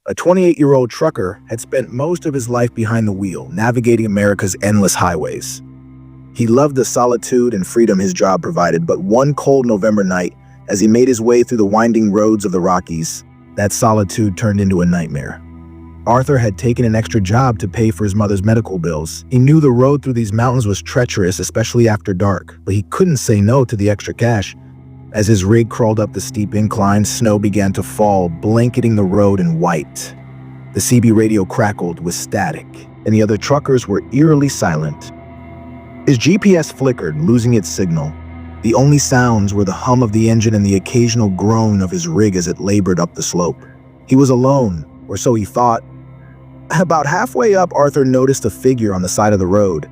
A 28-year-old trucker had spent most of his life behind the wheel, navigating America's endless highways. He loved the solitude and freedom his job provided, but one cold November night, as he made his way through the winding roads of the Rockies, that solitude turned into a nightmare. Arthur had taken an extra job to pay for his mother's medical bills. He knew the road through these mountains was treacherous, especially after dark, but he couldn't say no to the extra cash. As his rig crawled up the steep incline, snow began to fall, blanketing the road in white. The CB radio crackled with static, and the other truckers were eerily silent. His GPS flickered, losing its signal. The only sounds were the hum of the engine and the occasional groan of his rig as it labored up the slope. He was alone, or so he thought. About halfway up, Arthur noticed a figure on the side of the road.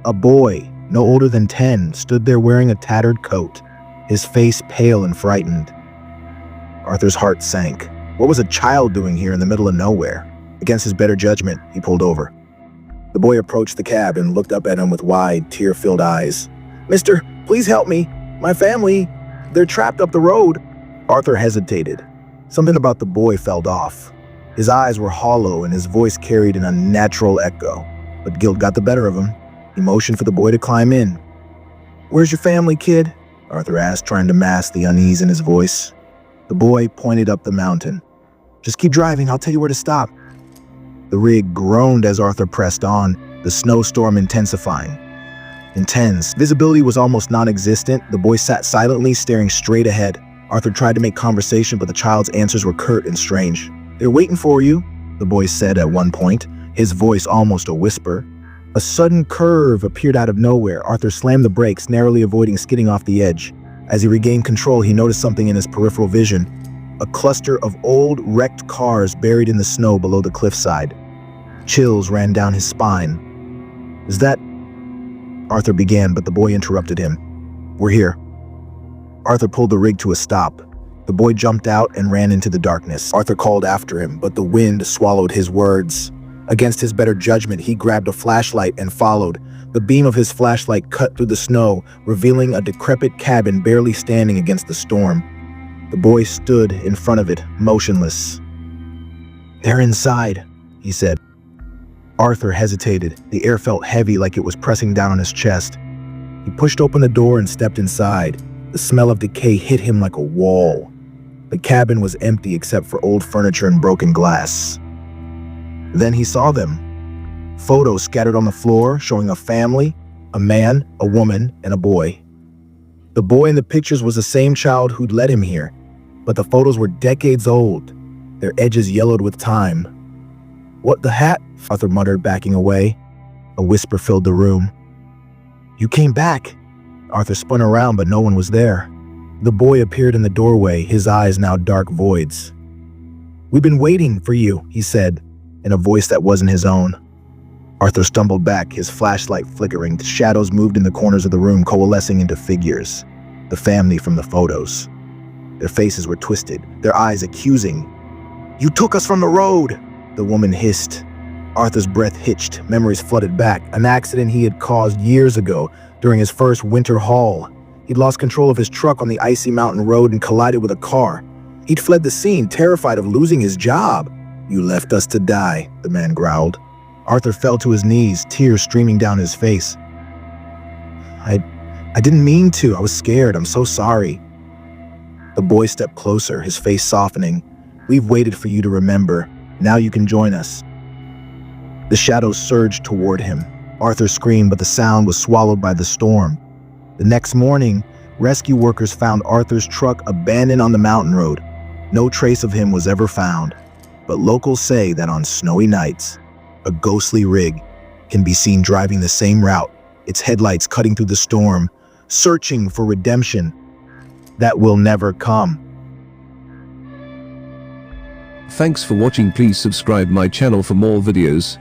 A boy, no older than 10, stood there wearing a tattered coat, his face pale and frightened. Arthur's heart sank. What was a child doing here in the middle of nowhere? Against his better judgment, he pulled over. The boy approached the cab and looked up at him with wide, tear-filled eyes. "Mister, please help me. My family, they're trapped up the road." Arthur hesitated. Something about the boy felt off. His eyes were hollow and his voice carried an unnatural echo. But guilt got the better of him. He motioned for the boy to climb in. "Where's your family, kid?" Arthur asked, trying to mask the unease in his voice. The boy pointed up the mountain. "Just keep driving, I'll tell you where to stop." The rig groaned as Arthur pressed on, the snowstorm intensifying. Intense. Visibility was almost non-existent. The boy sat silently, staring straight ahead. Arthur tried to make conversation, but the child's answers were curt and strange. "They're waiting for you," the boy said at one point, his voice almost a whisper. A sudden curve appeared out of nowhere. Arthur slammed the brakes, narrowly avoiding skidding off the edge. As he regained control, he noticed something in his peripheral vision. A cluster of old, wrecked cars buried in the snow below the cliffside. Chills ran down his spine. "Is that—" Arthur began, but the boy interrupted him. "We're here." Arthur pulled the rig to a stop. The boy jumped out and ran into the darkness. Arthur called after him, but the wind swallowed his words. Against his better judgment, he grabbed a flashlight and followed. The beam of his flashlight cut through the snow, revealing a decrepit cabin barely standing against the storm. The boy stood in front of it, motionless. "They're inside," he said. Arthur hesitated. The air felt heavy, like it was pressing down on his chest. He pushed open the door and stepped inside. The smell of decay hit him like a wall. The cabin was empty except for old furniture and broken glass. Then he saw them. Photos scattered on the floor showing a family, a man, a woman, and a boy. The boy in the pictures was the same child who'd led him here, but the photos were decades old, their edges yellowed with time. "What the hat?" Arthur muttered, backing away. A whisper filled the room. "You came back." Arthur spun around, but no one was there. The boy appeared in the doorway, his eyes now dark voids. "We've been waiting for you," he said, in a voice that wasn't his own. Arthur stumbled back, his flashlight flickering. Shadows moved in the corners of the room, coalescing into figures. The family from the photos. Their faces were twisted, their eyes accusing. "You took us from the road!" the woman hissed. Arthur's breath hitched, memories flooded back. An accident he had caused years ago during his first winter haul. He'd lost control of his truck on the icy mountain road and collided with a car. He'd fled the scene, terrified of losing his job. "You left us to die," the man growled. Arthur fell to his knees, tears streaming down his face. I didn't mean to. I was scared. I'm so sorry." The boy stepped closer, his face softening. "We've waited for you to remember. Now you can join us." The shadows surged toward him. Arthur screamed, but the sound was swallowed by the storm. The next morning, rescue workers found Arthur's truck abandoned on the mountain road. No trace of him was ever found. But locals say that on snowy nights, a ghostly rig can be seen driving the same route, its headlights cutting through the storm, searching for redemption that will never come. Thanks for watching. Please subscribe my channel for more videos.